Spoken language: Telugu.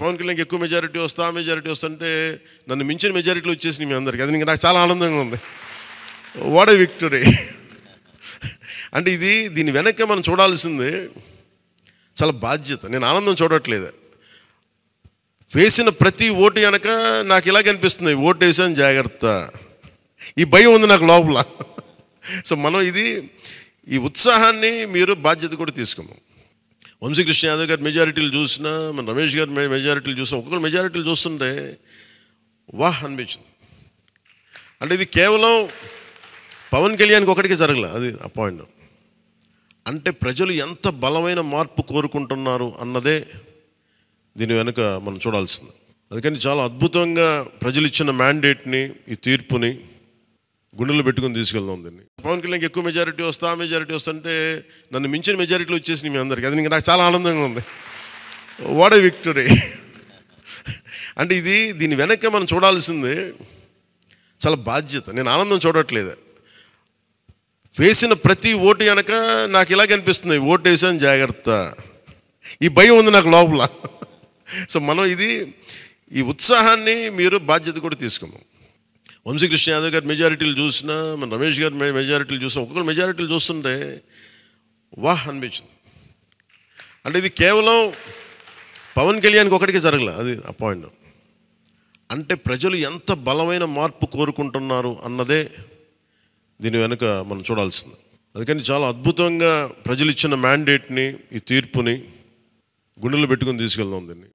పవన్ కళ్యాణ్కి ఎక్కువ మెజారిటీ వస్తా మెజారిటీ వస్తుంటే నన్ను మించిన మెజారిటీలు వచ్చేసినాయి మీ అందరికీ. అది నాకు చాలా ఆనందంగా ఉంది. What a victory. అంటే దీని వెనక్కి మనం చూడాల్సింది చాలా బాధ్యత. నేను ఆనందం చూడట్లేదు. వేసిన ప్రతి ఓటు వెనక నాకు ఇలాగే అనిపిస్తుంది, ఓటు వేసాను జాగ్రత్త, ఈ భయం ఉంది నాకు లోపల. సో మనం ఈ ఉత్సాహాన్ని మీరు బాధ్యత కూడా తీసుకున్నాం. వంశీకృష్ణ యాదవ్ గారి మెజారిటీలు చూసినా, మన రమేష్ గారి మెజారిటీలు చూసినా, ఒక్కొక్కరు మెజారిటీలు చూస్తుంటే వాహ్ అనిపించింది. అంటే ఇది కేవలం పవన్ కళ్యాణ్కి ఒకటికి జరగలే, అది ఆ పాయింట్. అంటే ప్రజలు ఎంత బలమైన మార్పు కోరుకుంటున్నారు అన్నదే దీని వెనుక మనం చూడాల్సింది. అందుకని చాలా అద్భుతంగా ప్రజలు ఇచ్చిన మ్యాండేట్ని, ఈ తీర్పుని గుండెలు పెట్టుకుని తీసుకెళ్దాం దీన్ని. పవన్ కళ్యాణ్కి ఎక్కువ మెజారిటీ వస్తా మెజారిటీ వస్తుంటే నన్ను మించిన మెజారిటీలు వచ్చేసినాయి మీ అందరికీ. అది నాకు చాలా ఆనందంగా ఉంది. What a victory. అంటే దీని వెనక్కి మనం చూడాల్సింది చాలా బాధ్యత. నేను ఆనందం చూడట్లేదు. వేసిన ప్రతి ఓటు వెనక నాకు ఇలాగే అనిపిస్తుంది, ఓటు వేసాను జాగ్రత్త, ఈ భయం ఉంది నాకు లోపల. సో మనం ఈ ఉత్సాహాన్ని మీరు బాధ్యత కూడా తీసుకున్నాం. వంశీకృష్ణ యాదవ్ గారి మెజారిటీలు చూసినా, మన రమేష్ గారి మెజారిటీలు చూసినా, ఒక్కొక్కరు మెజారిటీలు చూస్తుంటే వాహ్ అనిపించింది. అంటే ఇది కేవలం పవన్ కళ్యాణ్కి ఒకటికి జరగలే, అది ఆ పాయింట్. అంటే ప్రజలు ఎంత బలమైన మార్పు కోరుకుంటున్నారు అన్నదే దీని వెనుక మనం చూడాల్సింది. అందుకని చాలా అద్భుతంగా ప్రజలు ఇచ్చిన మ్యాండేట్ని, ఈ తీర్పుని గుండెలు పెట్టుకుని తీసుకెళ్దాం దీన్ని.